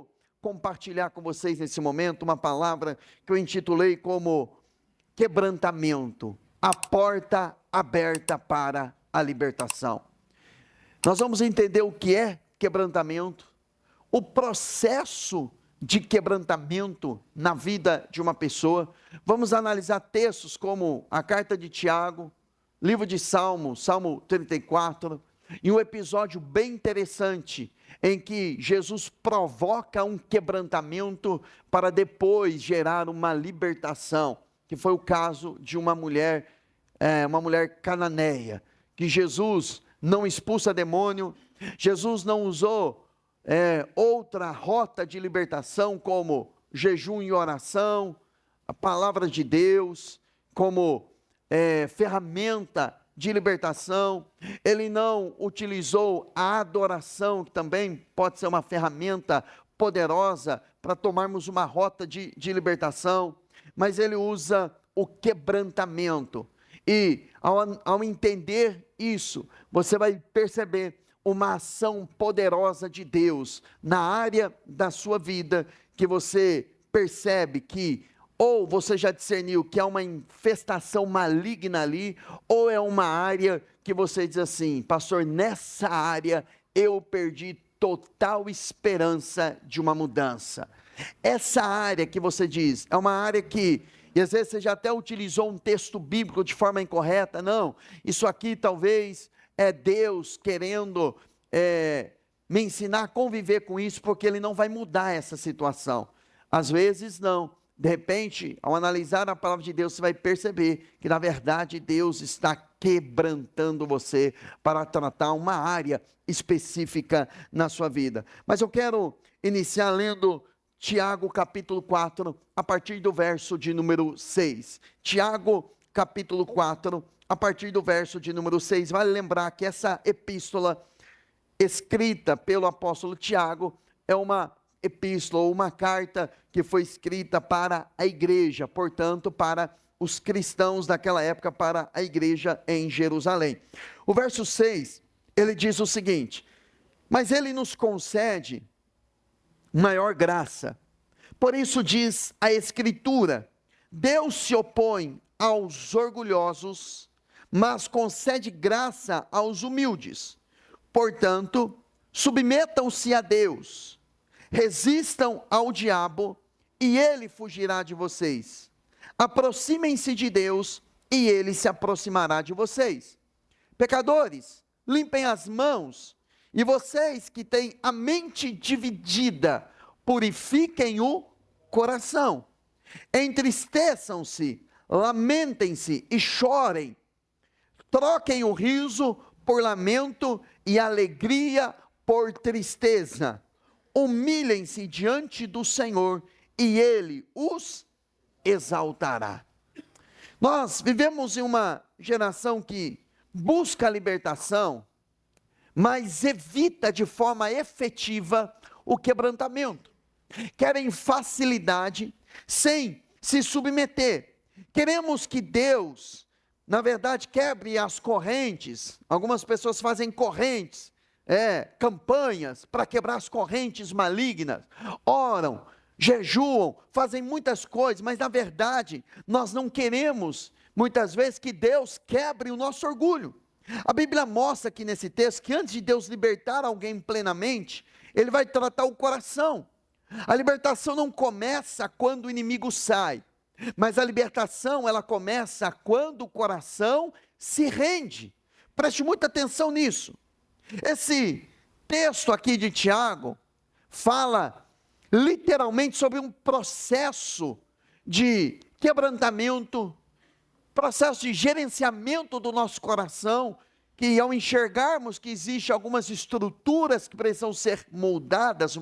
quero compartilhar com vocês nesse momento uma palavra que eu intitulei como quebrantamento, a porta aberta para a libertação. Nós vamos entender o que é quebrantamento, o processo de quebrantamento na vida de uma pessoa. Vamos analisar textos como a carta de Tiago, livro de Salmo 34, e um episódio bem interessante, em que Jesus provoca um quebrantamento para depois gerar uma libertação, que foi o caso de uma mulher cananeia, que Jesus não expulsa demônio, Jesus não usou outra rota de libertação como jejum e oração, a palavra de Deus, como ferramenta de libertação. Ele não utilizou a adoração, que também pode ser uma ferramenta poderosa para tomarmos uma rota de libertação, mas ele usa o quebrantamento. E ao entender isso, você vai perceber uma ação poderosa de Deus na área da sua vida, que você percebe que ou você já discerniu que há uma infestação maligna ali, ou é uma área que você diz assim: pastor, nessa área eu perdi total esperança de uma mudança. Essa área que você diz, é uma área que, e às vezes você já até utilizou um texto bíblico de forma incorreta. Não, isso aqui talvez é Deus querendo me ensinar a conviver com isso, porque Ele não vai mudar essa situação. Às vezes não. De repente, ao analisar a palavra de Deus, você vai perceber que na verdade Deus está quebrantando você para tratar uma área específica na sua vida. Mas eu quero iniciar lendo Tiago capítulo 4, a partir do verso de número 6. Tiago capítulo 4, a partir do verso de número 6. Vale lembrar que essa epístola escrita pelo apóstolo Tiago é uma epístola ou uma carta que foi escrita para a igreja, portanto, para os cristãos daquela época, para a igreja em Jerusalém. O verso 6, ele diz o seguinte: mas ele nos concede maior graça. Por isso diz a Escritura: Deus se opõe aos orgulhosos, mas concede graça aos humildes. Portanto, submetam-se a Deus, resistam ao diabo, e ele fugirá de vocês. Aproximem-se de Deus, e ele se aproximará de vocês. Pecadores, limpem as mãos, e vocês que têm a mente dividida, purifiquem o coração. Entristeçam-se, lamentem-se e chorem. Troquem o riso por lamento e alegria por tristeza. Humilhem-se diante do Senhor, e Ele os exaltará. Nós vivemos em uma geração que busca a libertação, mas evita de forma efetiva o quebrantamento. Querem facilidade sem se submeter. Queremos que Deus, na verdade, quebre as correntes. Algumas pessoas fazem correntes, campanhas para quebrar as correntes malignas, oram, jejuam, fazem muitas coisas, mas na verdade, nós não queremos, muitas vezes, que Deus quebre o nosso orgulho. A Bíblia mostra aqui nesse texto, que antes de Deus libertar alguém plenamente, Ele vai tratar o coração. A libertação não começa quando o inimigo sai, mas a libertação, ela começa quando o coração se rende. Preste muita atenção nisso. Esse texto aqui de Tiago fala literalmente sobre um processo de quebrantamento, processo de gerenciamento do nosso coração, que ao enxergarmos que existem algumas estruturas que precisam ser mudadas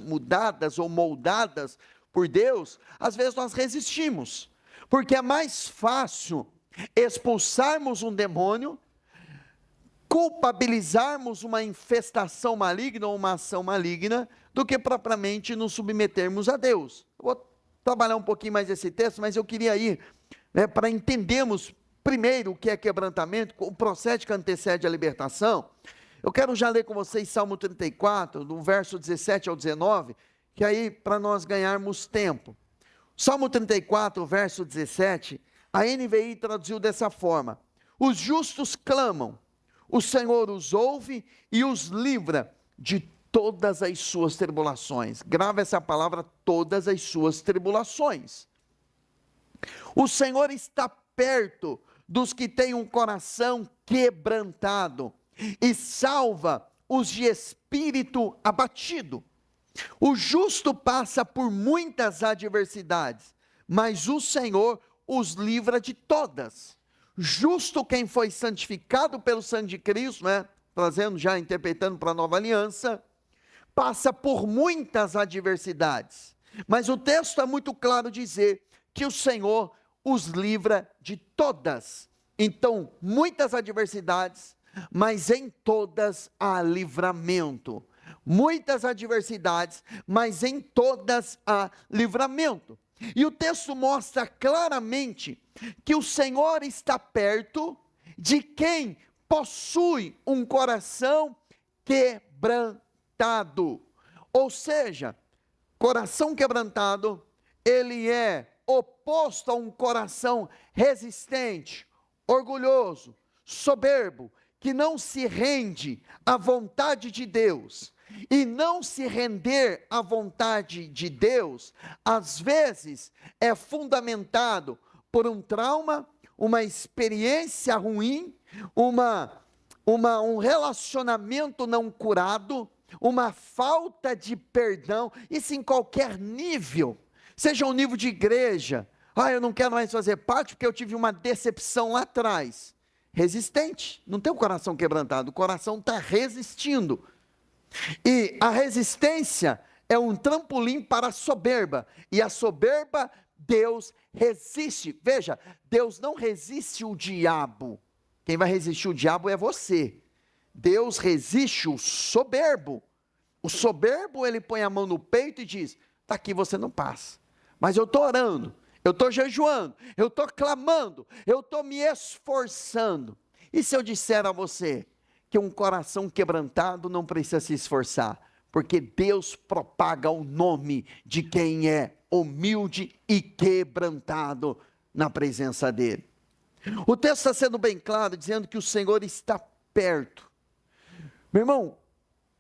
ou moldadas por Deus, às vezes nós resistimos, porque é mais fácil expulsarmos um demônio, culpabilizarmos uma infestação maligna ou uma ação maligna, do que propriamente nos submetermos a Deus. Eu vou trabalhar um pouquinho mais esse texto, mas eu queria ir para entendermos primeiro o que é quebrantamento, o processo que antecede a libertação. Eu quero já ler com vocês Salmo 34, do verso 17 ao 19, que aí para nós ganharmos tempo. Salmo 34, verso 17, a NVI traduziu dessa forma: os justos clamam, o Senhor os ouve e os livra de todas as suas tribulações. Grava essa palavra, todas as suas tribulações. O Senhor está perto dos que têm um coração quebrantado e salva os de espírito abatido. O justo passa por muitas adversidades, mas o Senhor os livra de todas. Justo quem foi santificado pelo sangue de Cristo, né? Trazendo, já interpretando para a nova aliança, passa por muitas adversidades, mas o texto é muito claro dizer que o Senhor os livra de todas. Então, muitas adversidades, mas em todas há livramento. Muitas adversidades, mas em todas há livramento. E o texto mostra claramente que o Senhor está perto de quem possui um coração quebrantado. Ou seja, coração quebrantado, ele é oposto a um coração resistente, orgulhoso, soberbo, que não se rende à vontade de Deus. E não se render à vontade de Deus, às vezes, é fundamentado por um trauma, uma experiência ruim, um relacionamento não curado, uma falta de perdão, isso em qualquer nível, seja um nível de igreja. Eu não quero mais fazer parte porque eu tive uma decepção lá atrás. Resistente, não tem o coração quebrantado, o coração está resistindo. E a resistência é um trampolim para a soberba, e a soberba Deus resiste. Veja, Deus não resiste o diabo, quem vai resistir o diabo é você. Deus resiste o soberbo. O soberbo, ele põe a mão no peito e diz: está aqui, você não passa. Mas eu estou orando, eu estou jejuando, eu estou clamando, eu estou me esforçando. E se eu disser a você que um coração quebrantado não precisa se esforçar, porque Deus propaga o nome de quem é humilde e quebrantado na presença dele. O texto está sendo bem claro, dizendo que o Senhor está perto. Meu irmão,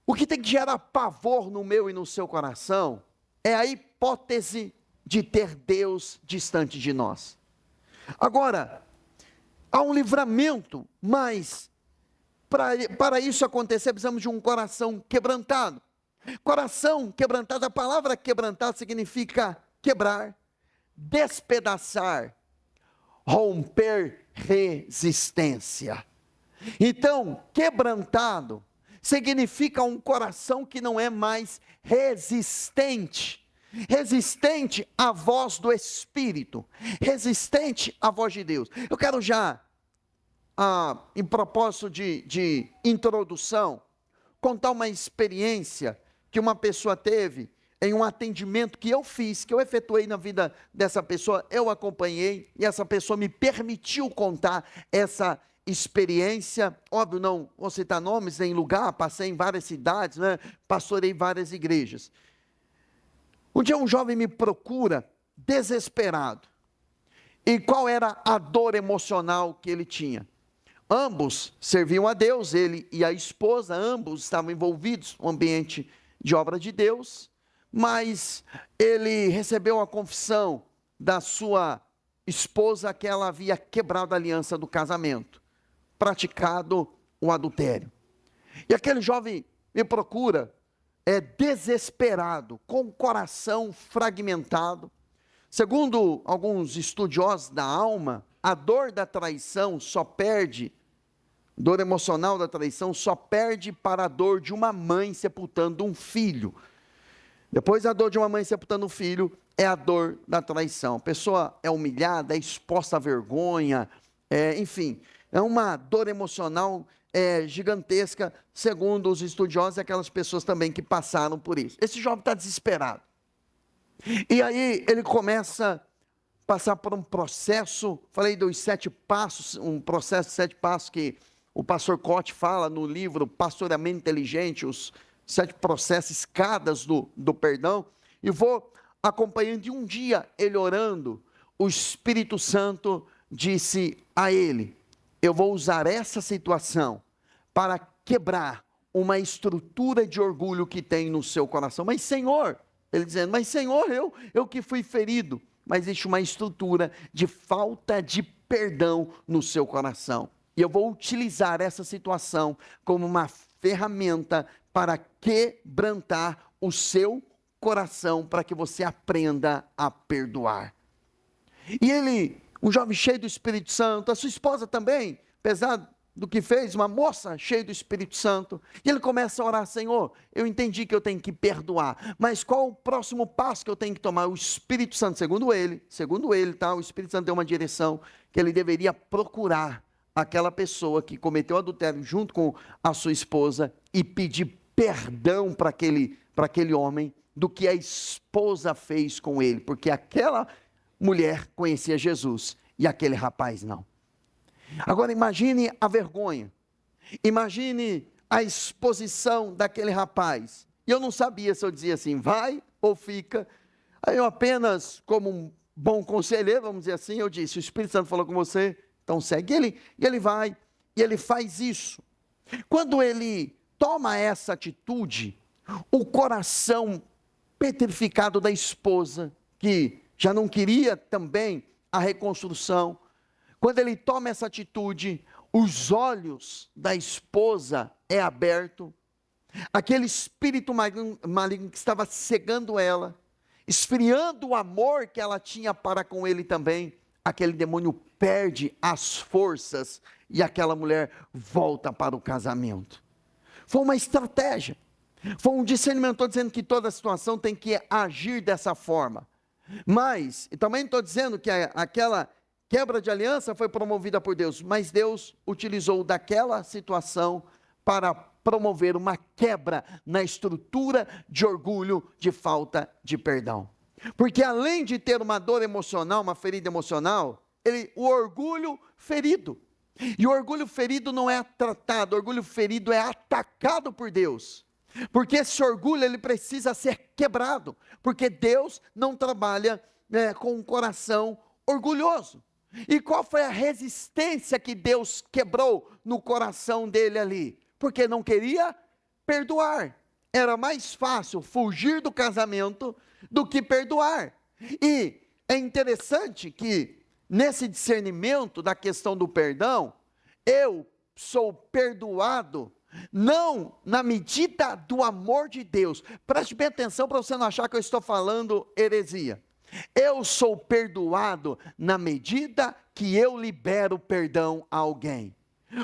o que tem que gerar pavor no meu e no seu coração é a hipótese de ter Deus distante de nós. Agora, há um livramento, mas para isso acontecer, precisamos de um coração quebrantado. Coração quebrantado, a palavra quebrantado significa quebrar, despedaçar, romper resistência. Então, quebrantado significa um coração que não é mais resistente. Resistente à voz do Espírito, resistente à voz de Deus. Eu quero já, em propósito de introdução, contar uma experiência que uma pessoa teve em um atendimento que eu fiz, que eu efetuei na vida dessa pessoa. Eu acompanhei e essa pessoa me permitiu contar essa experiência. Óbvio, não vou citar nomes nem lugar, passei em várias cidades, né? Pastorei várias igrejas. Um dia um jovem me procura, desesperado. E qual era a dor emocional que ele tinha? Ambos serviam a Deus, ele e a esposa, ambos estavam envolvidos no ambiente de obra de Deus, mas ele recebeu a confissão da sua esposa que ela havia quebrado a aliança do casamento, praticado o adultério. E aquele jovem me procura, desesperado, com o coração fragmentado. Segundo alguns estudiosos da alma, a dor da traição só perde, dor emocional da traição só perde para a dor de uma mãe sepultando um filho. Depois da dor de uma mãe sepultando um filho, é a dor da traição. A pessoa é humilhada, é exposta à vergonha, enfim, é uma dor emocional gigantesca, segundo os estudiosos e aquelas pessoas também que passaram por isso. Esse jovem está desesperado. E aí ele começa a passar por um processo, falei dos 7 passos, um processo de 7 passos que o pastor Cote fala no livro Pastoreamento Inteligente, os 7 processos, escadas do perdão. e vou acompanhando. E um dia, ele orando, o Espírito Santo disse a ele: eu vou usar essa situação para quebrar uma estrutura de orgulho que tem no seu coração. Mas Senhor, ele dizendo, mas Senhor, eu que fui ferido. Mas existe uma estrutura de falta de perdão no seu coração. E eu vou utilizar essa situação como uma ferramenta para quebrantar o seu coração, para que você aprenda a perdoar. E ele, um jovem cheio do Espírito Santo, a sua esposa também, apesar do que fez, uma moça cheia do Espírito Santo, e ele começa a orar: Senhor, eu entendi que eu tenho que perdoar, mas qual o próximo passo que eu tenho que tomar? O Espírito Santo, segundo ele, tá, o Espírito Santo deu uma direção, que ele deveria procurar aquela pessoa que cometeu adultério junto com a sua esposa, e pedir perdão para aquele homem, do que a esposa fez com ele, porque aquela mulher conhecia Jesus, e aquele rapaz não. Agora imagine a vergonha, imagine a exposição daquele rapaz. E eu não sabia se eu dizia assim, vai ou fica. Aí eu apenas, como um bom conselheiro, vamos dizer assim, eu disse: o Espírito Santo falou com você, então segue. E ele vai, e ele faz isso. Quando ele toma essa atitude, o coração petrificado da esposa, que já não queria também a reconstrução, quando ele toma essa atitude, os olhos da esposa é aberto, aquele espírito maligno que estava cegando ela, esfriando o amor que ela tinha para com ele também, aquele demônio perde as forças e aquela mulher volta para o casamento. Foi uma estratégia, foi um discernimento. Estou dizendo que toda situação tem que agir dessa forma, mas e também estou dizendo que aquela quebra de aliança foi promovida por Deus, mas Deus utilizou daquela situação para promover uma quebra na estrutura de orgulho, de falta de perdão. Porque além de ter uma dor emocional, uma ferida emocional, o orgulho ferido, e o orgulho ferido não é tratado, o orgulho ferido é atacado por Deus, porque esse orgulho ele precisa ser quebrado, porque Deus não trabalha com um coração orgulhoso. E qual foi a resistência que Deus quebrou no coração dele ali? Porque não queria perdoar. Era mais fácil fugir do casamento do que perdoar. E é interessante que nesse discernimento da questão do perdão, eu sou perdoado não na medida do amor de Deus. Preste bem atenção para você não achar que eu estou falando heresia. Eu sou perdoado na medida que eu libero perdão a alguém.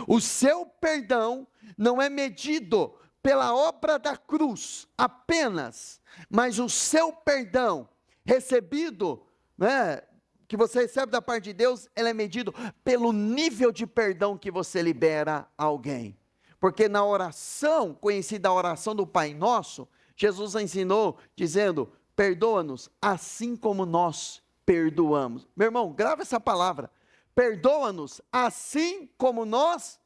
O seu perdão não é medido pela obra da cruz apenas, mas o seu perdão recebido, que você recebe da parte de Deus, ele é medido pelo nível de perdão que você libera a alguém. Porque na oração, conhecida a oração do Pai Nosso, Jesus ensinou dizendo: perdoa-nos assim como nós perdoamos. Meu irmão, grava essa palavra. Perdoa-nos assim como nós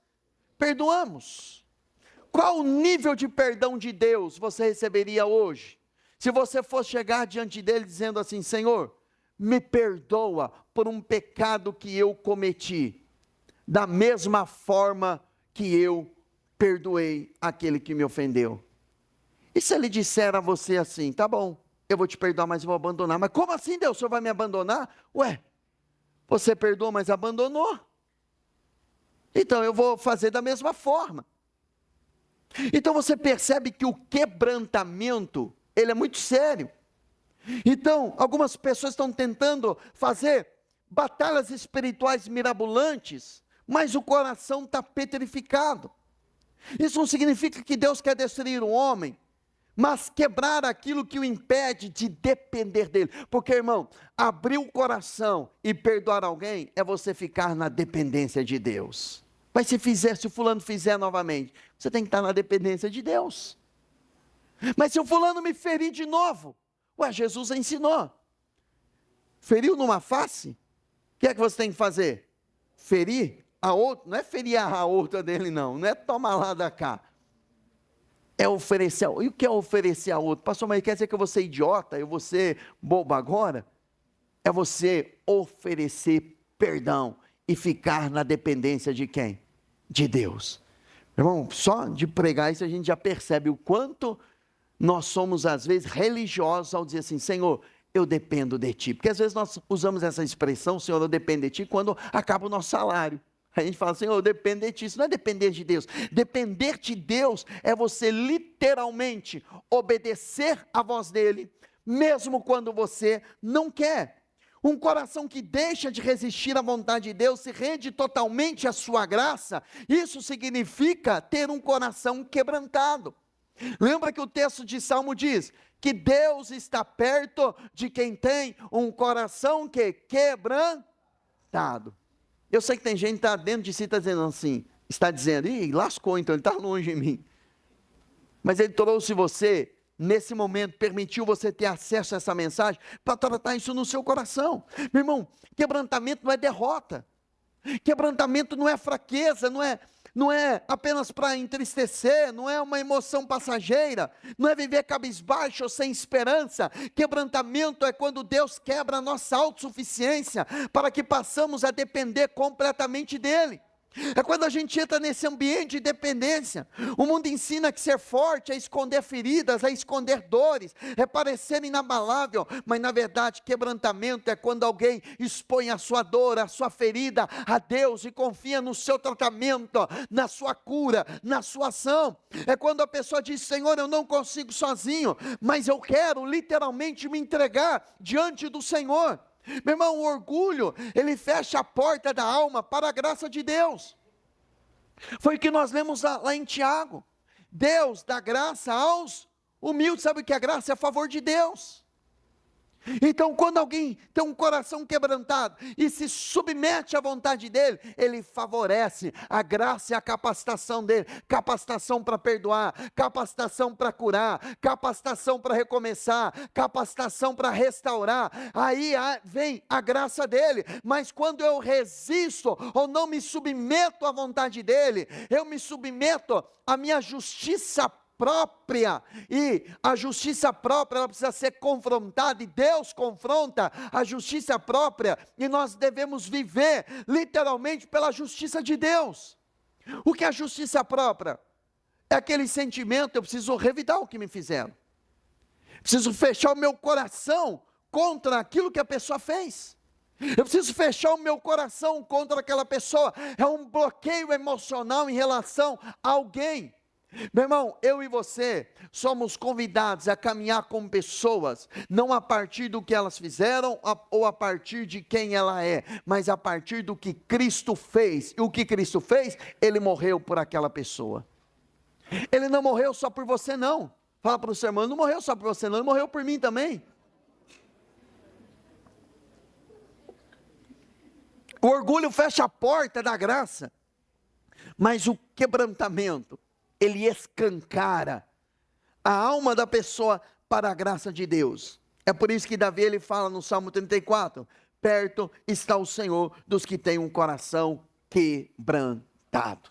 perdoamos. Qual o nível de perdão de Deus você receberia hoje? Se você fosse chegar diante dele dizendo assim: Senhor, me perdoa por um pecado que eu cometi, da mesma forma que eu perdoei aquele que me ofendeu. E se ele disser a você assim: tá bom, eu vou te perdoar, mas eu vou abandonar. Mas como assim, Deus? O Senhor vai me abandonar? Ué, você perdoou, mas abandonou. Então eu vou fazer da mesma forma. Então você percebe que o quebrantamento, ele é muito sério. Então, algumas pessoas estão tentando fazer batalhas espirituais mirabolantes, mas o coração está petrificado. Isso não significa que Deus quer destruir o homem, mas quebrar aquilo que o impede de depender dele. Porque, irmão, abrir o coração e perdoar alguém é você ficar na dependência de Deus. Mas se o fulano fizer novamente, você tem que estar na dependência de Deus. Mas se o fulano me ferir de novo, Jesus ensinou. Feriu numa face, o que é que você tem que fazer? Ferir a outra, não é ferir a outra dele não é tomar lá da cá. é oferecer. E o que é oferecer ao outro? Pastor, mas quer dizer que eu vou ser idiota, eu vou ser bobo agora? É você oferecer perdão e ficar na dependência de quem? De Deus. Irmão, só de pregar isso a gente já percebe o quanto nós somos às vezes religiosos ao dizer assim, Senhor, eu dependo de Ti. Porque às vezes nós usamos essa expressão, Senhor, eu dependo de Ti, quando acaba o nosso salário. A gente fala, Senhor, eu dependo de Ti. Isso não é depender de Deus. Depender de Deus é você literalmente obedecer à voz dEle, mesmo quando você não quer. Um coração que deixa de resistir à vontade de Deus, se rende totalmente à sua graça, isso significa ter um coração quebrantado. Lembra que o texto de Salmo diz que Deus está perto de quem tem um coração quebrantado. Eu sei que tem gente que está dentro de si, está dizendo assim, está dizendo, ih, lascou então, ele está longe de mim. Mas ele trouxe você, nesse momento, permitiu você ter acesso a essa mensagem, para tratar isso no seu coração. Meu irmão, quebrantamento não é derrota, quebrantamento não é fraqueza, não é apenas para entristecer, não é uma emoção passageira, não é viver cabisbaixo ou sem esperança. Quebrantamento é quando Deus quebra a nossa autossuficiência, para que passamos a depender completamente dEle. É quando a gente entra nesse ambiente de dependência. O mundo ensina que ser forte é esconder feridas, é esconder dores, é parecer inabalável, mas na verdade quebrantamento é quando alguém expõe a sua dor, a sua ferida a Deus e confia no seu tratamento, na sua cura, na sua ação. É quando a pessoa diz, Senhor, eu não consigo sozinho, mas eu quero literalmente me entregar diante do Senhor. Meu irmão, o orgulho, ele fecha a porta da alma para a graça de Deus. Foi o que nós lemos lá em Tiago. Deus dá graça aos humildes. Sabe o que é graça? É a favor de Deus. Então, quando alguém tem um coração quebrantado e se submete à vontade dele, ele favorece a graça e a capacitação dele, capacitação para perdoar, capacitação para curar, capacitação para recomeçar, capacitação para restaurar. Aí vem a graça dele. Mas quando eu resisto ou não me submeto à vontade dele, eu me submeto à minha justiça própria, e a justiça própria, ela precisa ser confrontada, e Deus confronta a justiça própria, e nós devemos viver, literalmente, pela justiça de Deus. O que é a justiça própria? É aquele sentimento, eu preciso revidar o que me fizeram, preciso fechar o meu coração contra aquilo que a pessoa fez, eu preciso fechar o meu coração contra aquela pessoa, é um bloqueio emocional em relação a alguém. Meu irmão, eu e você somos convidados a caminhar com pessoas, não a partir do que elas fizeram ou a partir de quem ela é, mas a partir do que Cristo fez. E o que Cristo fez? Ele morreu por aquela pessoa. Ele não morreu só por você não. Fala para o seu irmão, não morreu só por você não, ele morreu por mim também. O orgulho fecha a porta da graça, mas o quebrantamento, ele escancara a alma da pessoa para a graça de Deus. É por isso que Davi, ele fala no Salmo 34, perto está o Senhor dos que têm um coração quebrantado.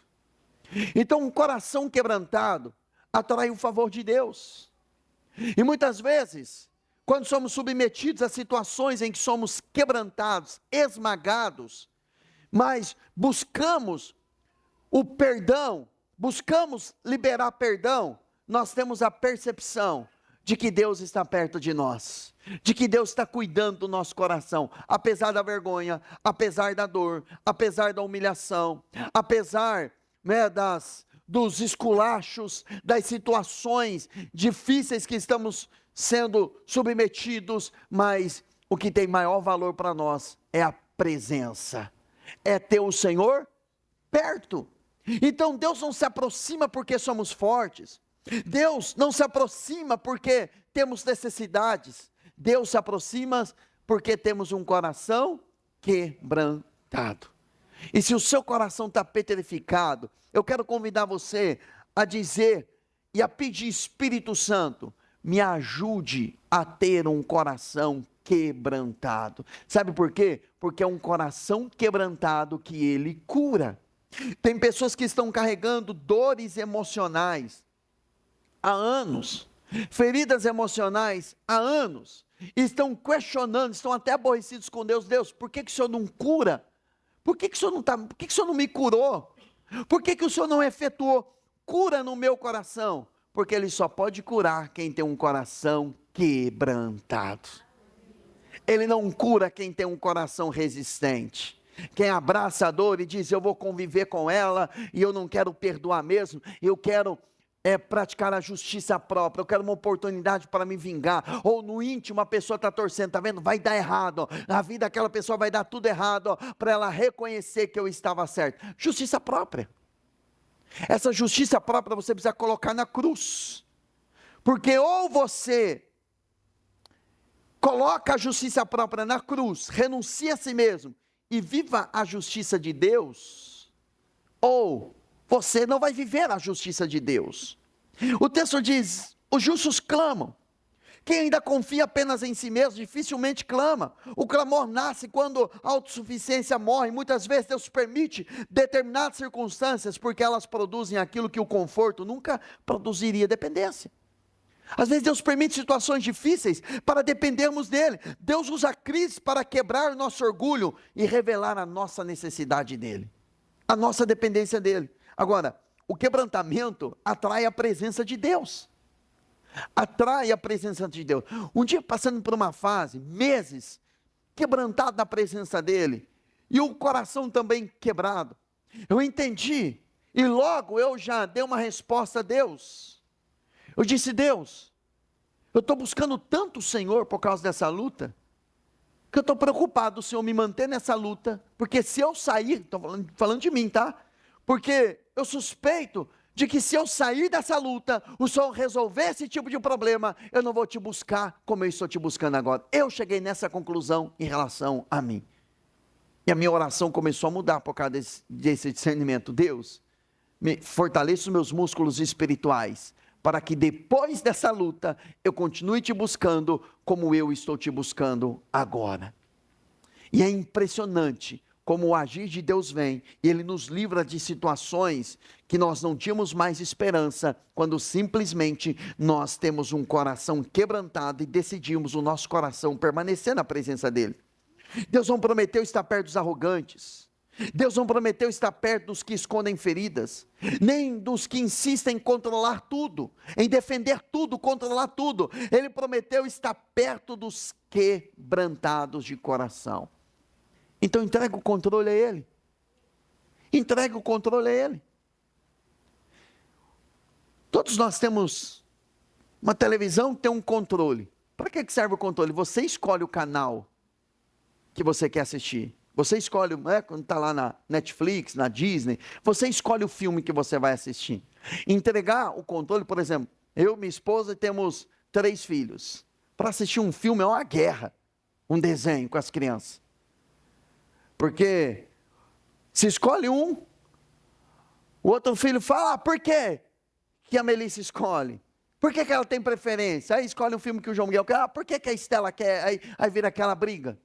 Então, um coração quebrantado atrai o favor de Deus. E muitas vezes, quando somos submetidos a situações em que somos quebrantados, esmagados, mas buscamos o perdão, buscamos liberar perdão, nós temos a percepção de que Deus está perto de nós, de que Deus está cuidando do nosso coração, apesar da vergonha, apesar da dor, apesar da humilhação, apesar, dos esculachos, das situações difíceis que estamos sendo submetidos, mas o que tem maior valor para nós é a presença, é ter o Senhor perto. Então Deus não se aproxima porque somos fortes, Deus não se aproxima porque temos necessidades, Deus se aproxima porque temos um coração quebrantado. E se o seu coração está petrificado, eu quero convidar você a dizer e a pedir, Espírito Santo, me ajude a ter um coração quebrantado. Sabe por quê? Porque é um coração quebrantado que Ele cura. Tem pessoas que estão carregando dores emocionais, há anos, feridas emocionais há anos, estão questionando, estão até aborrecidos com Deus. Deus, por que o Senhor não cura? Por que o Senhor não por que o Senhor não me curou? Por que o Senhor não efetuou cura no meu coração? Porque Ele só pode curar quem tem um coração quebrantado. Ele não cura quem tem um coração resistente. Quem abraça a dor e diz, eu vou conviver com ela, e eu não quero perdoar mesmo, eu quero praticar a justiça própria, eu quero uma oportunidade para me vingar. Ou no íntimo a pessoa está torcendo, está vendo? Vai dar errado, a vida daquela pessoa vai dar tudo errado, para ela reconhecer que eu estava certo. Justiça própria. Essa justiça própria você precisa colocar na cruz, porque ou você coloca a justiça própria na cruz, renuncia a si mesmo e viva a justiça de Deus, ou você não vai viver a justiça de Deus. O texto diz, os justos clamam. Quem ainda confia apenas em si mesmo, dificilmente clama. O clamor nasce quando a autossuficiência morre. Muitas vezes Deus permite determinadas circunstâncias, porque elas produzem aquilo que o conforto nunca produziria, dependência. Às vezes Deus permite situações difíceis para dependermos dEle. Deus usa a crise para quebrar o nosso orgulho e revelar a nossa necessidade dEle, a nossa dependência dEle. Agora, o quebrantamento atrai a presença de Deus. Atrai a presença de Deus. Um dia passando por uma fase, meses, quebrantado na presença dEle, e o coração também quebrado, eu entendi, e logo eu já dei uma resposta a Deus. Eu disse, Deus, eu estou buscando tanto o Senhor por causa dessa luta, que eu estou preocupado o Senhor me manter nessa luta, porque se eu sair, estou falando de mim, tá? Porque eu suspeito de que se eu sair dessa luta, o Senhor resolver esse tipo de problema, eu não vou te buscar como eu estou te buscando agora. Eu cheguei nessa conclusão em relação a mim. E a minha oração começou a mudar por causa desse discernimento. Deus, fortaleça os meus músculos espirituais, para que depois dessa luta, eu continue te buscando como eu estou te buscando agora. E é impressionante como o agir de Deus vem, e Ele nos livra de situações que nós não tínhamos mais esperança, quando simplesmente nós temos um coração quebrantado e decidimos o nosso coração permanecer na presença dEle. Deus não prometeu estar perto dos arrogantes, Deus não prometeu estar perto dos que escondem feridas, nem dos que insistem em controlar tudo, em defender tudo, controlar tudo. Ele prometeu estar perto dos quebrantados de coração. Então entrega o controle a Ele. Entrega o controle a Ele. Todos nós temos uma televisão que tem um controle. Para que serve o controle? Você escolhe o canal que você quer assistir. Você escolhe, quando está lá na Netflix, na Disney, você escolhe o filme que você vai assistir. Entregar o controle, por exemplo, eu, minha esposa, temos 3 filhos. Para assistir um filme é uma guerra, um desenho com as crianças. Porque se escolhe um, o outro filho fala, por quê que a Melissa escolhe? Por que ela tem preferência? Aí escolhe um filme que o João Miguel quer, por que a Estela quer? Aí vira aquela briga.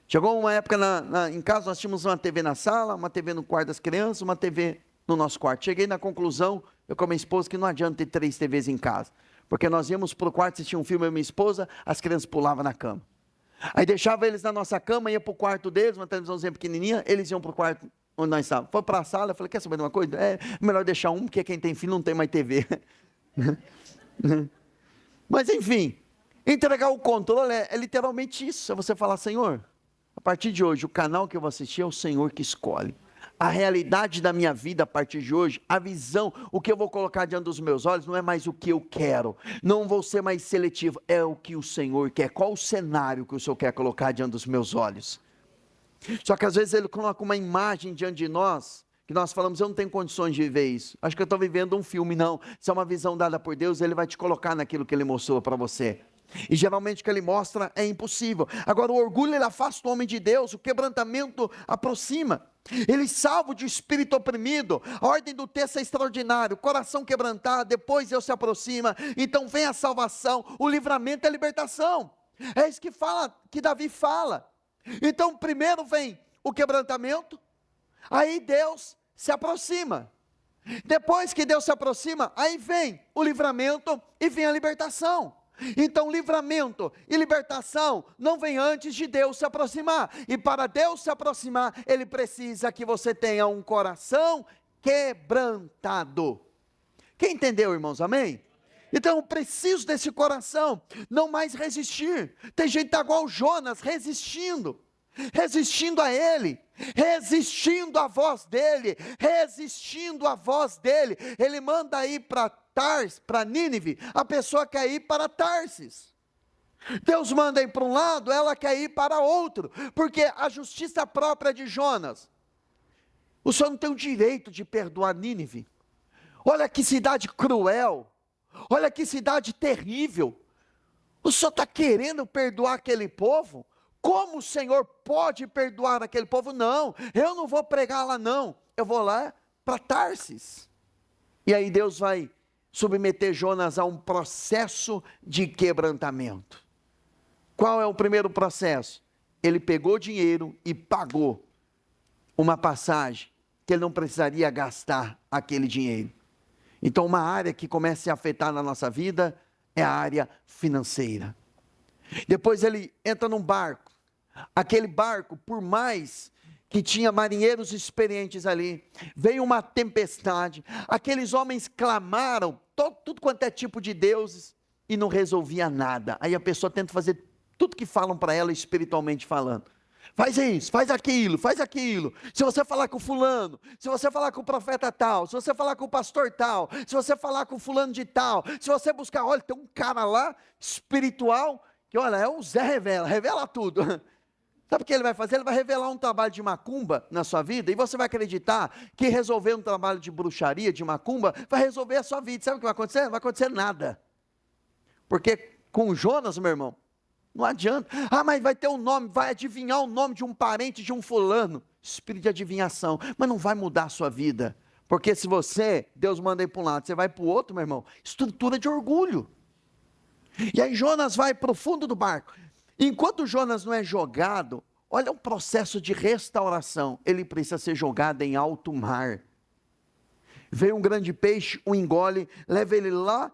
Chegou uma época em casa, nós tínhamos uma TV na sala, uma TV no quarto das crianças, uma TV no nosso quarto. Cheguei na conclusão, eu com a minha esposa, que não adianta ter 3 TVs em casa. Porque nós íamos para o quarto assistir um filme, eu e minha esposa, as crianças pulavam na cama. Aí deixava eles na nossa cama, ia para o quarto deles, uma televisãozinha pequenininha, eles iam para o quarto onde nós estávamos. Foi para a sala, eu falei, quer saber de uma coisa? É melhor deixar um, porque quem tem filho não tem mais TV. Mas enfim, entregar o controle é literalmente isso, é você falar, Senhor, a partir de hoje, o canal que eu vou assistir é o Senhor que escolhe. A realidade da minha vida a partir de hoje, a visão, o que eu vou colocar diante dos meus olhos, não é mais o que eu quero. Não vou ser mais seletivo, é o que o Senhor quer. Qual o cenário que o Senhor quer colocar diante dos meus olhos? Só que às vezes Ele coloca uma imagem diante de nós, que nós falamos, eu não tenho condições de viver isso. Acho que eu estou vivendo um filme, não. Se é uma visão dada por Deus, Ele vai te colocar naquilo que Ele mostrou para você. E geralmente o que Ele mostra é impossível. Agora o orgulho, ele afasta o homem de Deus, o quebrantamento aproxima. Ele salva de espírito oprimido. A ordem do texto é extraordinária. O coração quebrantado, depois Deus se aproxima. Então vem a salvação, o livramento e a libertação. É isso que Davi fala. Então primeiro vem o quebrantamento, aí Deus se aproxima. Depois que Deus se aproxima, aí vem o livramento e vem a libertação. Então, livramento e libertação não vem antes de Deus se aproximar. E para Deus se aproximar, Ele precisa que você tenha um coração quebrantado. Quem entendeu, irmãos? Amém? Então, eu preciso desse coração, não mais resistir. Tem gente que está igual Jonas, resistindo a ele, resistindo à voz dele, ele manda ir para Nínive, a pessoa quer ir para Tarsis, Deus manda ir para um lado, ela quer ir para outro, porque a justiça própria de Jonas, o Senhor não tem o direito de perdoar Nínive, olha que cidade cruel, olha que cidade terrível, o Senhor está querendo perdoar aquele povo? Como o Senhor pode perdoar aquele povo? Não, eu não vou pregar lá não, eu vou lá para Tarsis. E aí Deus vai submeter Jonas a um processo de quebrantamento. Qual é o primeiro processo? Ele pegou dinheiro e pagou uma passagem que ele não precisaria gastar aquele dinheiro. Então uma área que começa a afetar na nossa vida é a área financeira. Depois ele entra num barco. Aquele barco, por mais que tinha marinheiros experientes ali, veio uma tempestade, aqueles homens clamaram, tudo quanto é tipo de deuses, e não resolvia nada. Aí a pessoa tenta fazer tudo que falam para ela espiritualmente falando. Faz isso, faz aquilo. Se você falar com fulano, se você falar com o profeta tal, se você falar com o pastor tal, se você falar com o fulano de tal, se você buscar, olha, tem um cara lá, espiritual, que olha, é o Zé revela tudo. Sabe o que ele vai fazer? Ele vai revelar um trabalho de macumba na sua vida, e você vai acreditar que resolver um trabalho de bruxaria, de macumba, vai resolver a sua vida. Sabe o que vai acontecer? Não vai acontecer nada. Porque com Jonas, meu irmão, não adianta. Mas vai ter um nome, vai adivinhar o nome de um parente de um fulano. Espírito de adivinhação. Mas não vai mudar a sua vida. Porque se você, Deus manda ir para um lado, você vai para o outro, meu irmão, estrutura de orgulho. E aí Jonas vai para o fundo do barco. Enquanto Jonas não é jogado, olha o processo de restauração, ele precisa ser jogado em alto mar. Vem um grande peixe, o engole, leva ele lá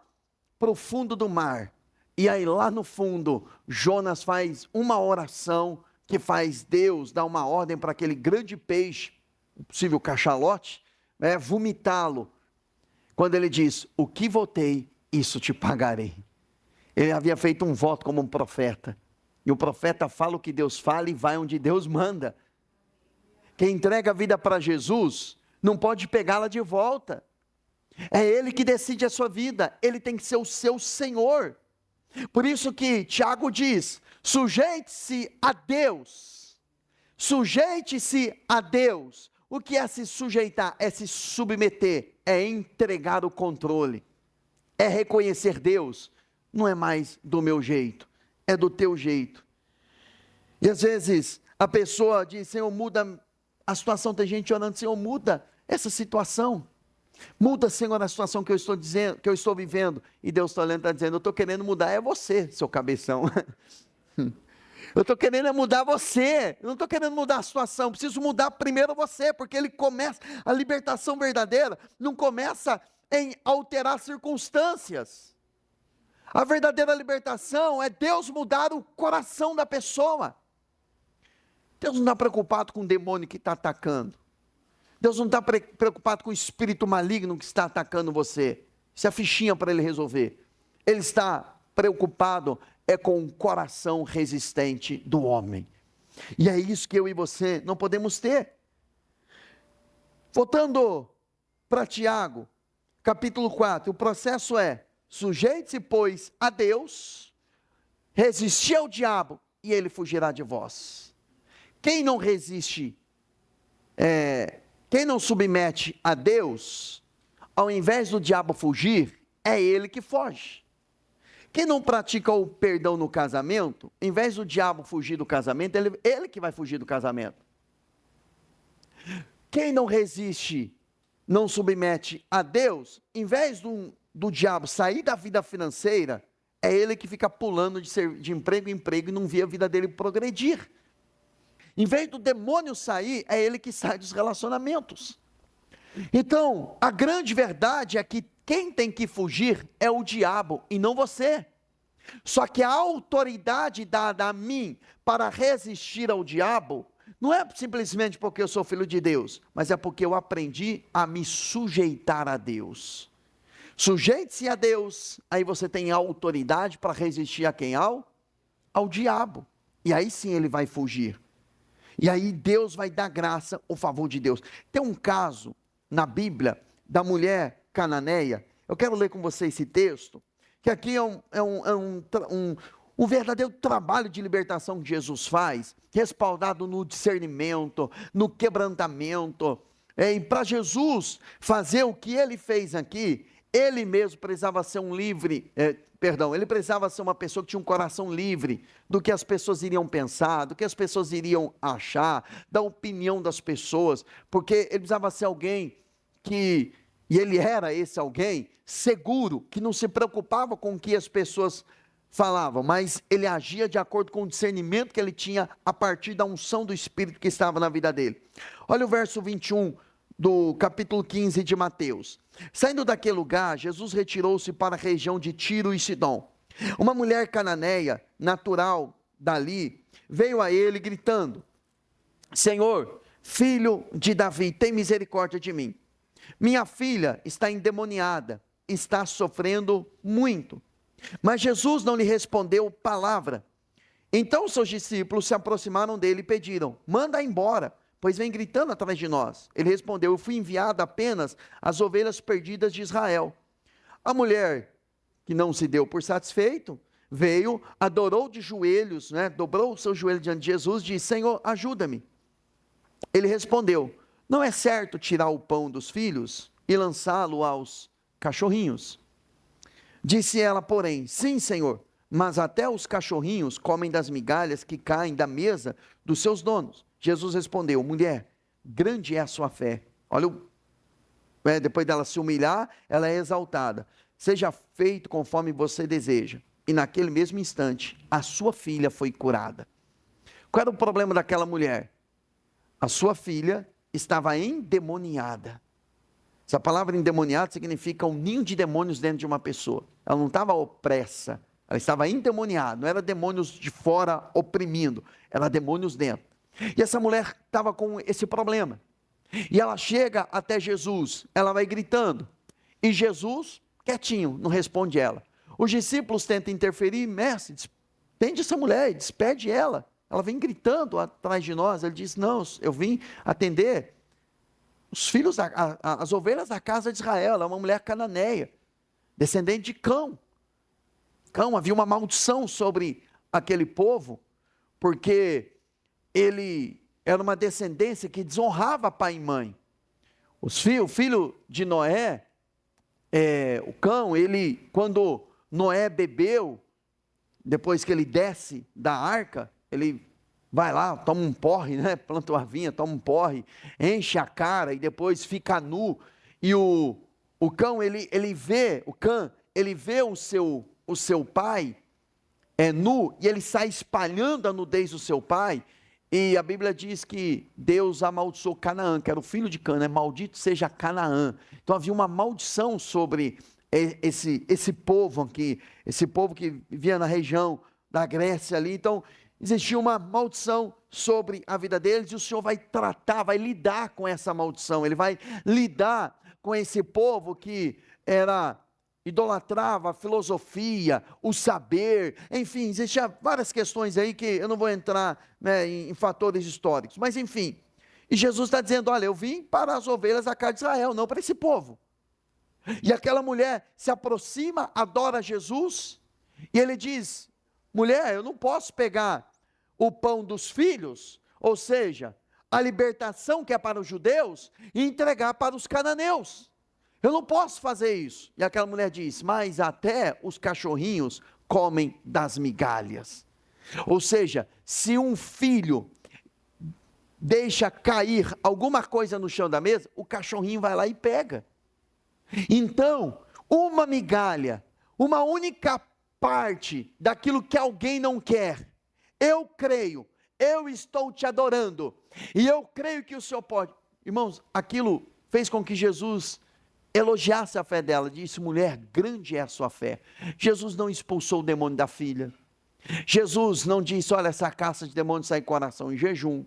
para o fundo do mar. E aí lá no fundo, Jonas faz uma oração que faz Deus dar uma ordem para aquele grande peixe, possível cachalote, vomitá-lo. Quando ele diz, o que votei, isso te pagarei. Ele havia feito um voto como um profeta. E o profeta fala o que Deus fala e vai onde Deus manda. Quem entrega a vida para Jesus, não pode pegá-la de volta. É Ele que decide a sua vida, Ele tem que ser o seu Senhor. Por isso que Tiago diz, sujeite-se a Deus. Sujeite-se a Deus. O que é se sujeitar? É se submeter, é entregar o controle. É reconhecer Deus, não é mais do meu jeito. É do teu jeito. E às vezes a pessoa diz, Senhor, muda a situação. Tem gente orando, Senhor, muda essa situação. Muda, Senhor, a situação que eu estou dizendo, que eu estou vivendo. E Deus está olhando e está dizendo, eu estou querendo mudar, é você, seu cabeção. Eu estou querendo mudar você. Eu não estou querendo mudar a situação. Preciso mudar primeiro você, porque ele começa, a libertação verdadeira não começa em alterar circunstâncias. A verdadeira libertação é Deus mudar o coração da pessoa. Deus não está preocupado com o demônio que está atacando. Deus não está preocupado com o espírito maligno que está atacando você. Isso é fichinha para ele resolver. Ele está preocupado com o coração resistente do homem. E é isso que eu e você não podemos ter. Voltando para Tiago, capítulo 4, o processo é, sujeite-se, pois, a Deus, resistir ao diabo, e ele fugirá de vós. Quem não resiste, quem não submete a Deus, ao invés do diabo fugir, é ele que foge. Quem não pratica o perdão no casamento, em vez do diabo fugir do casamento, ele que vai fugir do casamento. Quem não resiste, não submete a Deus, em vez do diabo sair da vida financeira, é ele que fica pulando de emprego em emprego e não vê a vida dele progredir. Em vez do demônio sair, é ele que sai dos relacionamentos. Então, a grande verdade é que quem tem que fugir é o diabo e não você. Só que a autoridade dada a mim para resistir ao diabo, não é simplesmente porque eu sou filho de Deus, mas é porque eu aprendi a me sujeitar a Deus. Sujeite-se a Deus, aí você tem autoridade para resistir a quem? Ao diabo. E aí sim ele vai fugir. E aí Deus vai dar graça, o favor de Deus. Tem um caso na Bíblia da mulher cananeia. Eu quero ler com você esse texto, que aqui é um verdadeiro trabalho de libertação que Jesus faz, respaldado no discernimento, no quebrantamento. E para Jesus fazer o que ele fez aqui, ele mesmo precisava ser ele precisava ser uma pessoa que tinha um coração livre do que as pessoas iriam pensar, do que as pessoas iriam achar, da opinião das pessoas, porque ele precisava ser alguém e ele era esse alguém seguro, que não se preocupava com o que as pessoas falavam, mas ele agia de acordo com o discernimento que ele tinha a partir da unção do Espírito que estava na vida dele. Olha o verso 21 do capítulo 15 de Mateus. Saindo daquele lugar, Jesus retirou-se para a região de Tiro e Sidom. Uma mulher cananeia, natural dali, veio a ele gritando: Senhor, filho de Davi, tem misericórdia de mim. Minha filha está endemoniada, está sofrendo muito. Mas Jesus não lhe respondeu palavra. Então seus discípulos se aproximaram dele e pediram: manda embora, pois vem gritando atrás de nós. Ele respondeu: eu fui enviado apenas às ovelhas perdidas de Israel. A mulher, que não se deu por satisfeito, veio, adorou de joelhos, dobrou o seu joelho diante de Jesus, disse: Senhor, ajuda-me. Ele respondeu: não é certo tirar o pão dos filhos e lançá-lo aos cachorrinhos. Disse ela, porém: sim, Senhor, mas até os cachorrinhos comem das migalhas que caem da mesa dos seus donos. Jesus respondeu: mulher, grande é a sua fé. Olha, depois dela se humilhar, ela é exaltada. Seja feito conforme você deseja. E naquele mesmo instante, a sua filha foi curada. Qual era o problema daquela mulher? A sua filha estava endemoniada. Essa palavra endemoniada significa um ninho de demônios dentro de uma pessoa. Ela não estava opressa, ela estava endemoniada. Não era demônios de fora oprimindo, era demônios dentro. E essa mulher estava com esse problema. E ela chega até Jesus, ela vai gritando. E Jesus, quietinho, não responde ela. Os discípulos tentam interferir: mestre, despede essa mulher, despede ela. Ela vem gritando atrás de nós. Ele diz: não, eu vim atender os filhos, as ovelhas da casa de Israel. Ela é uma mulher cananeia, descendente de Cão. Havia uma maldição sobre aquele povo, porque ele era uma descendência que desonrava pai e mãe. O filho de Noé, o Cão, quando Noé bebeu, depois que ele desce da arca, ele vai lá, toma um porre, planta uma vinha, toma um porre, enche a cara e depois fica nu. E o Cão, ele vê o seu pai nu, e ele sai espalhando a nudez do seu pai. E a Bíblia diz que Deus amaldiçoou Canaã, que era o filho de Cã, maldito seja Canaã. Então havia uma maldição sobre esse povo aqui, esse povo que vivia na região da Grécia ali. Então existia uma maldição sobre a vida deles, e o Senhor vai lidar com essa maldição. Ele vai lidar com esse povo que idolatrava a filosofia, o saber, enfim, existiam várias questões aí que eu não vou entrar em fatores históricos, mas enfim. E Jesus está dizendo: olha, eu vim para as ovelhas da casa de Israel, não para esse povo. E aquela mulher se aproxima, adora Jesus, e ele diz: mulher, eu não posso pegar o pão dos filhos, ou seja, a libertação que é para os judeus, e entregar para os cananeus. Eu não posso fazer isso. E aquela mulher diz: mas até os cachorrinhos comem das migalhas. Ou seja, se um filho deixa cair alguma coisa no chão da mesa, o cachorrinho vai lá e pega. Então, uma migalha, uma única parte daquilo que alguém não quer, eu creio, eu estou te adorando, e eu creio que o Senhor pode. Irmãos, aquilo fez com que Jesus elogiasse a fé dela, disse: mulher, grande é a sua fé. Jesus não expulsou o demônio da filha. Jesus não disse: olha, essa caça de demônios sai em coração em jejum.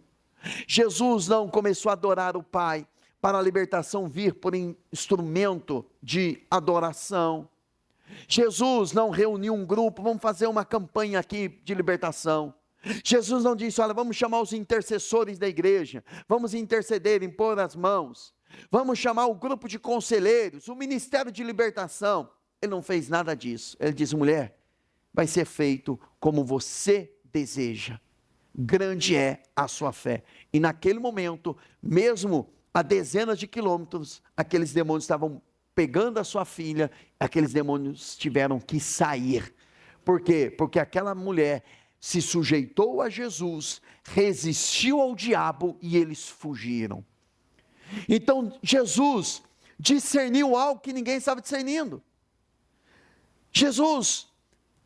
Jesus não começou a adorar o Pai para a libertação vir por instrumento de adoração. Jesus não reuniu um grupo, vamos fazer uma campanha aqui de libertação. Jesus não disse: olha, vamos chamar os intercessores da igreja, vamos interceder, impor as mãos, vamos chamar o grupo de conselheiros, o ministério de libertação. Ele não fez nada disso. Ele disse: mulher, vai ser feito como você deseja, grande é a sua fé. E naquele momento, mesmo a dezenas de quilômetros, aqueles demônios estavam pegando a sua filha, aqueles demônios tiveram que sair. Por quê? Porque aquela mulher se sujeitou a Jesus, resistiu ao diabo e eles fugiram. Então Jesus discerniu algo que ninguém estava discernindo. Jesus,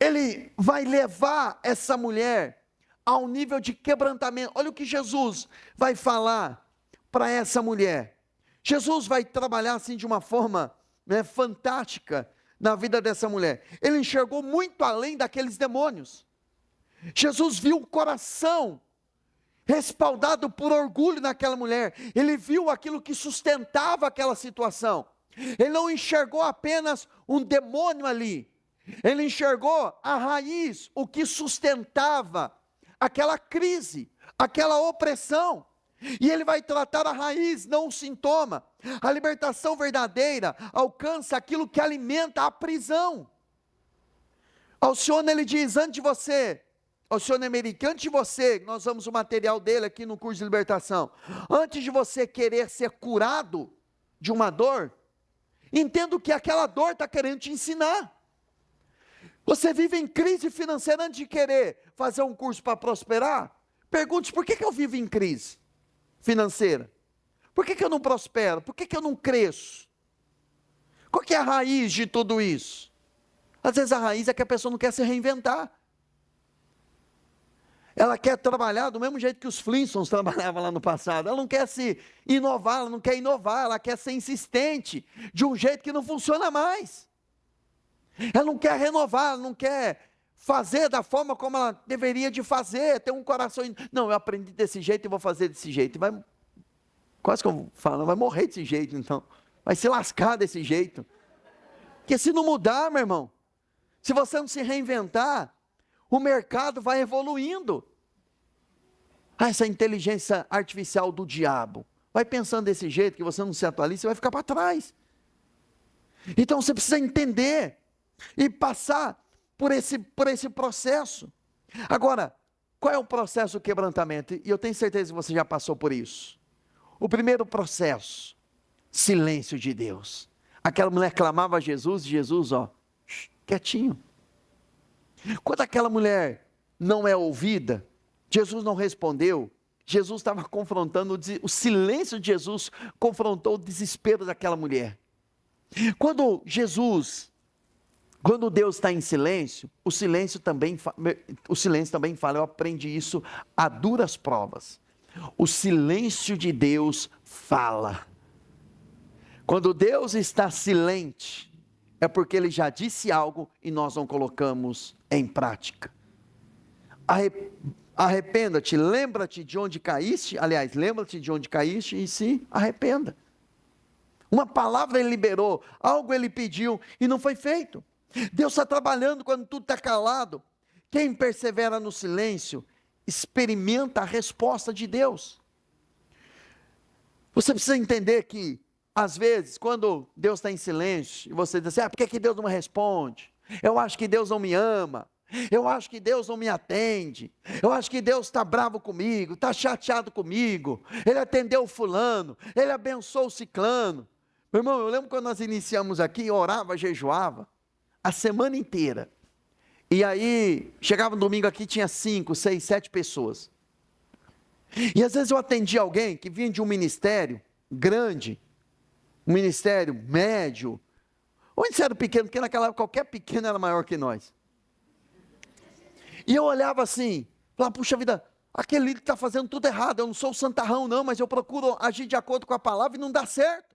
ele vai levar essa mulher ao nível de quebrantamento. Olha o que Jesus vai falar para essa mulher. Jesus vai trabalhar assim de uma forma fantástica na vida dessa mulher. Ele enxergou muito além daqueles demônios. Jesus viu o coração respaldado por orgulho naquela mulher. Ele viu aquilo que sustentava aquela situação. Ele não enxergou apenas um demônio ali. Ele enxergou a raiz, o que sustentava aquela crise, aquela opressão. E ele vai tratar a raiz, não o sintoma. A libertação verdadeira alcança aquilo que alimenta a prisão. Alcione, ele diz: antes de você, Alcione Emerick, antes de você, nós vamos o material dele aqui no curso de libertação, antes de você querer ser curado de uma dor, entenda o que aquela dor está querendo te ensinar. Você vive em crise financeira antes de querer fazer um curso para prosperar? Pergunte: por que eu vivo em crise financeira? Por que eu não prospero? Por que eu não cresço? Qual que é a raiz de tudo isso? Às vezes a raiz é que a pessoa não quer se reinventar. Ela quer trabalhar do mesmo jeito que os Flintstones trabalhavam lá no passado. Ela não quer se inovar, ela não quer inovar, ela quer ser insistente de um jeito que não funciona mais. Ela não quer renovar, ela não quer fazer da forma como ela deveria de fazer, ter um coração. Não, eu aprendi desse jeito e vou fazer desse jeito. E vai, quase que eu falo, vai morrer desse jeito então. Vai se lascar desse jeito. Porque se não mudar, meu irmão, se você não se reinventar, o mercado vai evoluindo. Essa inteligência artificial do diabo vai pensando desse jeito, que você não se atualiza, você vai ficar para trás. Então você precisa entender e passar por esse processo. Agora, qual é o processo do quebrantamento? E eu tenho certeza que você já passou por isso. O primeiro processo: silêncio de Deus. Aquela mulher clamava a Jesus, e Jesus, quietinho. Quando aquela mulher não é ouvida, Jesus não respondeu. Jesus estava confrontando, o silêncio de Jesus confrontou o desespero daquela mulher. Quando Deus está em silêncio, o silêncio também fala. Eu aprendi isso a duras provas. O silêncio de Deus fala. Quando Deus está silente, é porque Ele já disse algo e nós não colocamos em prática. Arrependa-te, lembra-te de onde caíste, lembra-te de onde caíste e se arrependa. Uma palavra Ele liberou, algo Ele pediu e não foi feito. Deus está trabalhando quando tudo está calado. Quem persevera no silêncio, experimenta a resposta de Deus. Você precisa entender que, às vezes, quando Deus está em silêncio, e você diz assim: por que Deus não me responde? Eu acho que Deus não me ama. Eu acho que Deus não me atende. Eu acho que Deus está bravo comigo, está chateado comigo. Ele atendeu o fulano, Ele abençoou o ciclano. Meu irmão, eu lembro quando nós iniciamos aqui, eu orava, jejuava, a semana inteira. E aí, chegava no domingo aqui, tinha 5, 6, 7 pessoas. E às vezes eu atendia alguém que vinha de um ministério grande, um ministério médio, ou ministério pequeno, porque naquela época qualquer pequeno era maior que nós. E eu olhava assim, falava: puxa vida, aquele líder está fazendo tudo errado. Eu não sou o santarrão não, mas eu procuro agir de acordo com a palavra e não dá certo.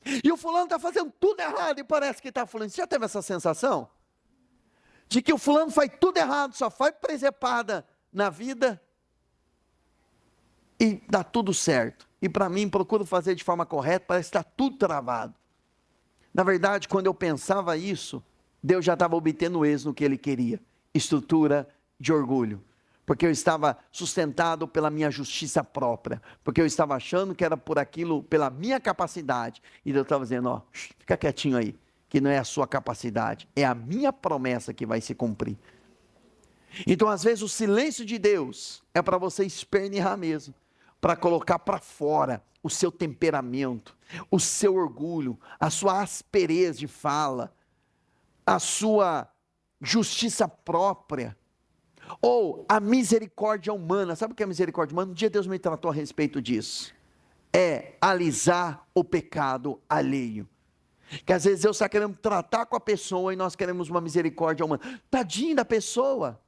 E o fulano está fazendo tudo errado e parece que está fulano. Você já teve essa sensação? De que o fulano faz tudo errado, só faz presepada na vida e dá tudo certo. E para mim, procuro fazer de forma correta, parece que está tudo travado. Na verdade, quando eu pensava isso, Deus já estava obtendo êxito no que Ele queria. Estrutura de orgulho. Porque eu estava sustentado pela minha justiça própria. Porque eu estava achando que era por aquilo, pela minha capacidade. E Deus estava dizendo, ó, fica quietinho aí. Que não é a sua capacidade, é a minha promessa que vai se cumprir. Então, às vezes, o silêncio de Deus é para você espernear mesmo. Para colocar para fora o seu temperamento, o seu orgulho, a sua aspereza de fala, a sua justiça própria, ou a misericórdia humana. Sabe o que é misericórdia humana? Um dia Deus me tratou a respeito disso. É alisar o pecado alheio. Que às vezes Deus está querendo tratar com a pessoa e nós queremos uma misericórdia humana. Tadinho da pessoa.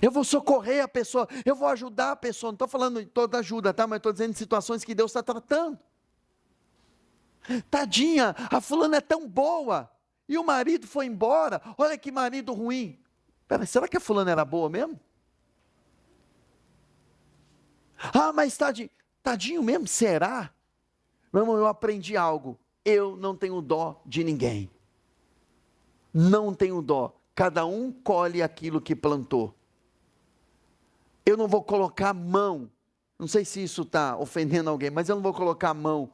Eu vou socorrer a pessoa, eu vou ajudar a pessoa. Não estou falando de toda ajuda, tá? Mas estou dizendo de situações que Deus está tratando. Tadinha, a fulana é tão boa. E o marido foi embora. Olha que marido ruim. Pera, será que a fulana era boa mesmo? Ah, mas tadinho mesmo, será? Meu irmão, eu aprendi algo. Eu não tenho dó de ninguém. Não tenho dó. Cada um colhe aquilo que plantou. Eu não vou colocar a mão. Não sei se isso está ofendendo alguém, mas eu não vou colocar a mão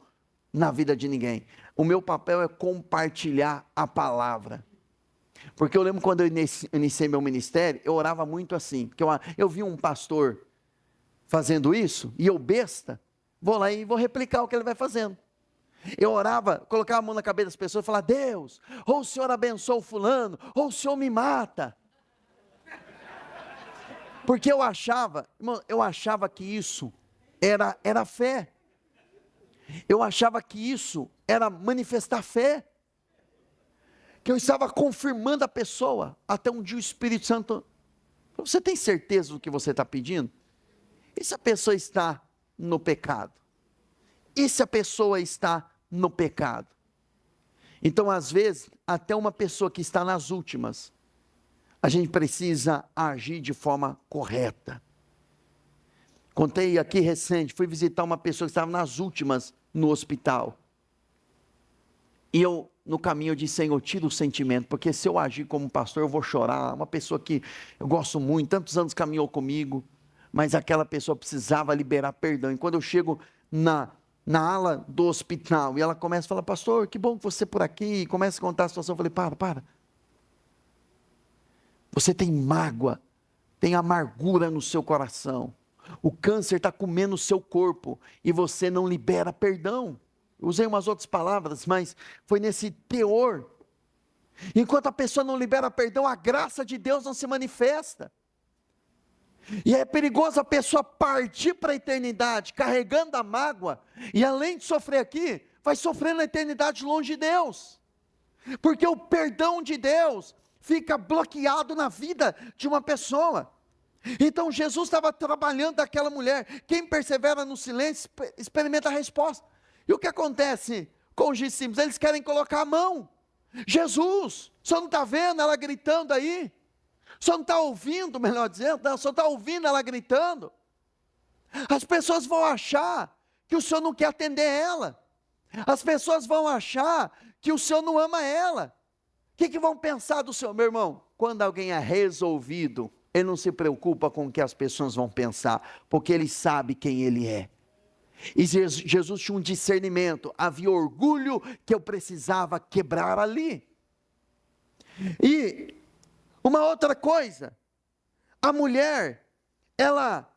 na vida de ninguém. O meu papel é compartilhar a palavra. Porque eu lembro quando eu iniciei meu ministério, eu orava muito assim. Porque eu vi um pastor fazendo isso, e eu besta, vou lá e vou replicar o que ele vai fazendo. Eu orava, colocava a mão na cabeça das pessoas e falava, Deus, ou o Senhor abençoa o fulano, ou o Senhor me mata. Porque eu achava, irmão, que isso era fé. Eu achava que isso era manifestar fé. Que eu estava confirmando a pessoa. Até um dia o Espírito Santo, você tem certeza do que você está pedindo? E se a pessoa está no pecado? E se a pessoa está no pecado? Então, às vezes, até uma pessoa que está nas últimas, a gente precisa agir de forma correta. Contei aqui recente, fui visitar uma pessoa que estava nas últimas no hospital. E eu, no caminho, eu disse, Senhor, tira o sentimento, porque se eu agir como pastor, eu vou chorar. Uma pessoa que eu gosto muito, tantos anos caminhou comigo, mas aquela pessoa precisava liberar perdão. E quando eu chego na ala do hospital, e ela começa a falar, pastor, que bom que você por aqui, e começa a contar a situação, eu falei, para. Você tem mágoa, tem amargura no seu coração. O câncer está comendo o seu corpo e você não libera perdão. Eu usei umas outras palavras, mas foi nesse teor. Enquanto a pessoa não libera perdão, a graça de Deus não se manifesta. E é perigoso a pessoa partir para a eternidade, carregando a mágoa, e além de sofrer aqui, vai sofrer na eternidade longe de Deus. Porque o perdão de Deus fica bloqueado na vida de uma pessoa. Então Jesus estava trabalhando daquela mulher. Quem persevera no silêncio, experimenta a resposta. E o que acontece com os discípulos? Eles querem colocar a mão. Jesus, o senhor não está vendo ela gritando aí? O senhor não está ouvindo, melhor dizendo? Não, o senhor está ouvindo ela gritando? As pessoas vão achar que o senhor não quer atender ela. As pessoas vão achar que o senhor não ama ela. O que vão pensar do senhor, meu irmão? Quando alguém é resolvido, ele não se preocupa com o que as pessoas vão pensar, porque ele sabe quem ele é. E Jesus tinha um discernimento, havia orgulho que eu precisava quebrar ali. E uma outra coisa, a mulher, ela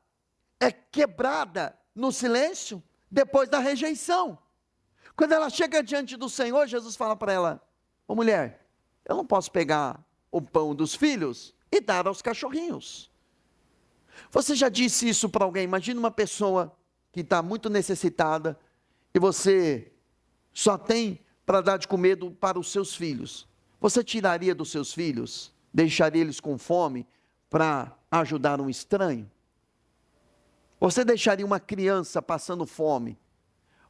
é quebrada no silêncio depois da rejeição. Quando ela chega diante do Senhor, Jesus fala para ela, ô mulher, eu não posso pegar o pão dos filhos e dar aos cachorrinhos. Você já disse isso para alguém? Imagina uma pessoa que está muito necessitada e você só tem para dar de comer para os seus filhos. Você tiraria dos seus filhos, deixaria eles com fome para ajudar um estranho? Você deixaria uma criança passando fome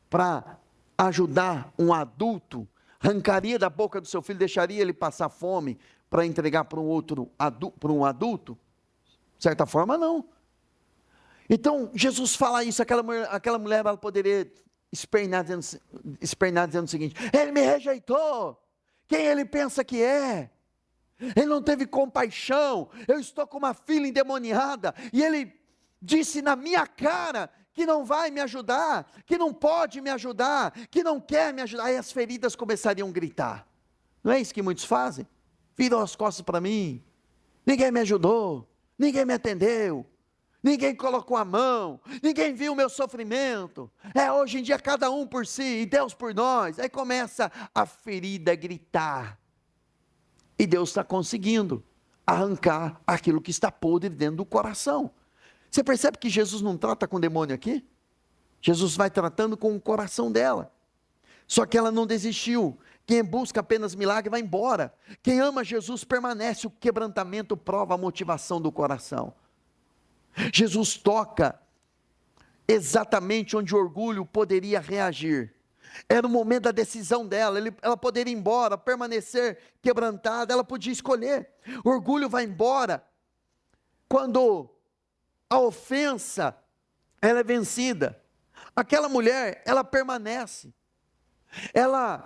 para ajudar um adulto, arrancaria da boca do seu filho, deixaria ele passar fome para entregar para um adulto? De certa forma, não. Então, Jesus fala isso, aquela mulher ela poderia espernear dizendo o seguinte: ele me rejeitou, quem ele pensa que é? Ele não teve compaixão, eu estou com uma filha endemoniada, e ele disse na minha cara que não vai me ajudar, que não pode me ajudar, que não quer me ajudar. Aí as feridas começariam a gritar. Não é isso que muitos fazem? Viram as costas para mim, ninguém me ajudou, ninguém me atendeu, ninguém colocou a mão, ninguém viu o meu sofrimento. Hoje em dia cada um por si e Deus por nós. Aí começa a ferida a gritar. E Deus está conseguindo arrancar aquilo que está podre dentro do coração. Você percebe que Jesus não trata com demônio aqui? Jesus vai tratando com o coração dela. Só que ela não desistiu. Quem busca apenas milagre vai embora. Quem ama Jesus permanece. O quebrantamento prova a motivação do coração. Jesus toca exatamente onde o orgulho poderia reagir. Era o momento da decisão dela. Ela poderia ir embora, permanecer quebrantada. Ela podia escolher. O orgulho vai embora quando a ofensa ela é vencida. Aquela mulher, ela permanece.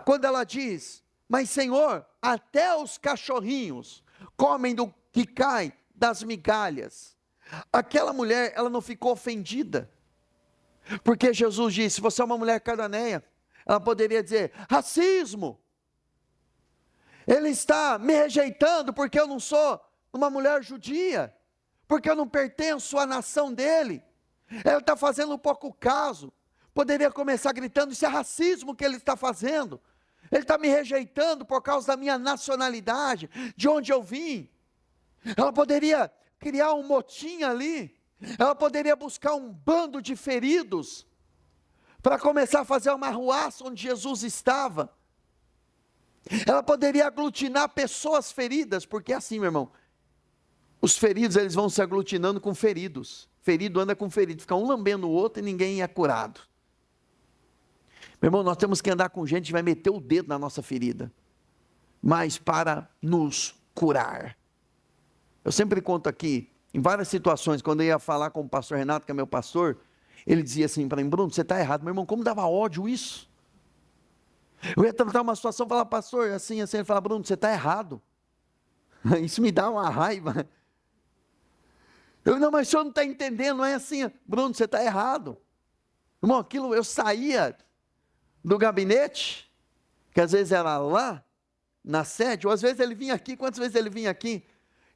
Quando ela diz: mas Senhor, até os cachorrinhos comem do que cai das migalhas. Aquela mulher, ela não ficou ofendida, porque Jesus disse: você é uma mulher cananeia. Ela poderia dizer: racismo, ele está me rejeitando porque eu não sou uma mulher judia, porque eu não pertenço à nação dele, ele está fazendo um pouco caso. Poderia começar gritando: isso é racismo que ele está fazendo, ele está me rejeitando por causa da minha nacionalidade, de onde eu vim. Ela poderia criar um motim ali, ela poderia buscar um bando de feridos, para começar a fazer uma arruaça onde Jesus estava. Ela poderia aglutinar pessoas feridas, porque é assim, meu irmão, os feridos eles vão se aglutinando com feridos, ferido anda com ferido, fica um lambendo o outro e ninguém é curado. Meu irmão, nós temos que andar com gente que vai meter o dedo na nossa ferida, mas para nos curar. Eu sempre conto aqui, em várias situações, quando eu ia falar com o pastor Renato, que é meu pastor, ele dizia assim para mim: Bruno, você está errado. Meu irmão, como dava ódio isso? Eu ia tratar uma situação e falar: pastor, assim, ele fala: Bruno, você está errado. Isso me dá uma raiva. Não, mas o senhor não está entendendo, não é assim. Bruno, você está errado. Irmão, aquilo, eu saía do gabinete, que às vezes era lá, na sede, ou às vezes ele vinha aqui. Quantas vezes ele vinha aqui?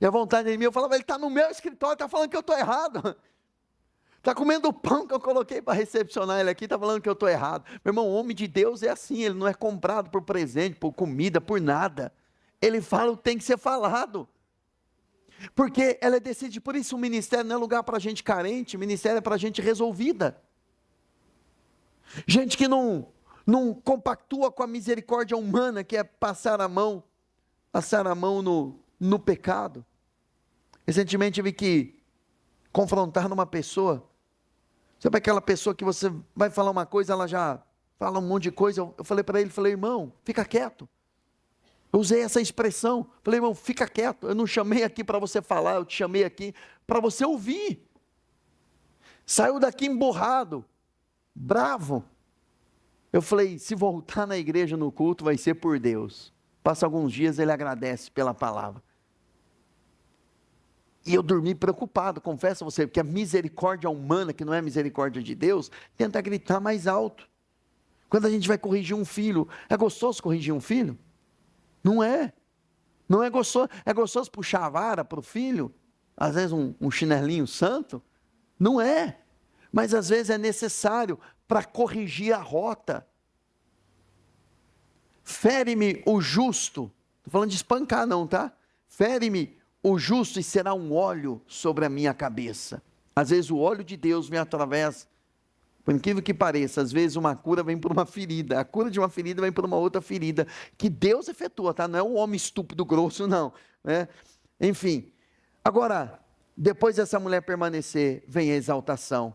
E a vontade de mim, eu falava: ele está no meu escritório, está falando que eu estou errado. Está comendo o pão que eu coloquei para recepcionar ele aqui, está falando que eu estou errado. Meu irmão, o homem de Deus é assim, ele não é comprado por presente, por comida, por nada. Ele fala o que tem que ser falado. Porque ela é decidida. Por isso o ministério não é lugar para gente carente, o ministério é para gente resolvida. Gente que não compactua com a misericórdia humana, que é passar a mão no pecado. Recentemente eu vi que confrontar numa pessoa, sabe aquela pessoa que você vai falar uma coisa, ela já fala um monte de coisa. Eu falei para ele, irmão, fica quieto. Eu usei essa expressão, falei: irmão, fica quieto, eu não chamei aqui para você falar, eu te chamei aqui para você ouvir. Saiu daqui emburrado, bravo. Eu falei: se voltar na igreja no culto vai ser por Deus. Passa alguns dias, ele agradece pela palavra. E eu dormi preocupado, confesso a você, porque a misericórdia humana, que não é a misericórdia de Deus, tenta gritar mais alto. Quando a gente vai corrigir um filho, é gostoso corrigir um filho? Não é. Não é gostoso. É gostoso puxar a vara para o filho? Às vezes um chinelinho santo? Não é. Mas às vezes é necessário para corrigir a rota. Fere-me o justo. Estou falando de espancar não, tá? Fere-me o justo e será um óleo sobre a minha cabeça. Às vezes o óleo de Deus me atravessa. Por incrível que pareça, às vezes uma cura vem por uma ferida. A cura de uma ferida vem por uma outra ferida. Que Deus efetua, tá? Não é um homem estúpido, grosso, não. Né? Enfim. Agora, depois dessa mulher permanecer, vem a exaltação.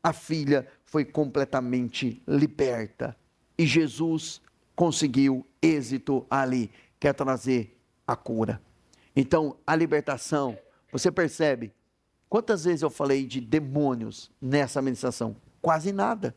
A filha foi completamente liberta. e Jesus conseguiu êxito ali, quer trazer a cura. Então, a libertação, você percebe, quantas vezes eu falei de demônios nessa ministração? Quase nada.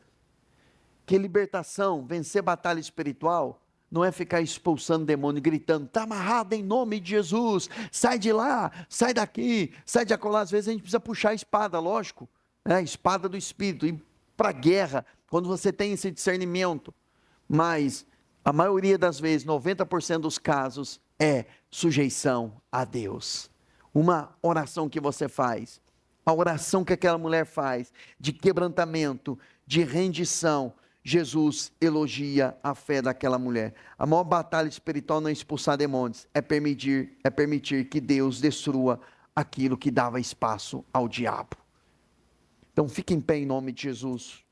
Que libertação, vencer batalha espiritual, não é ficar expulsando demônio, gritando, está amarrado em nome de Jesus, sai de lá, sai daqui, sai de acolá. Às vezes a gente precisa puxar a espada, lógico, né? A espada do Espírito, ir para a guerra, quando você tem esse discernimento. Mas a maioria das vezes, 90% dos casos, é sujeição a Deus. Uma oração que você faz, a oração que aquela mulher faz, de quebrantamento, de rendição, Jesus elogia a fé daquela mulher. A maior batalha espiritual não é expulsar demônios, é permitir que Deus destrua aquilo que dava espaço ao diabo. Então fique em pé em nome de Jesus.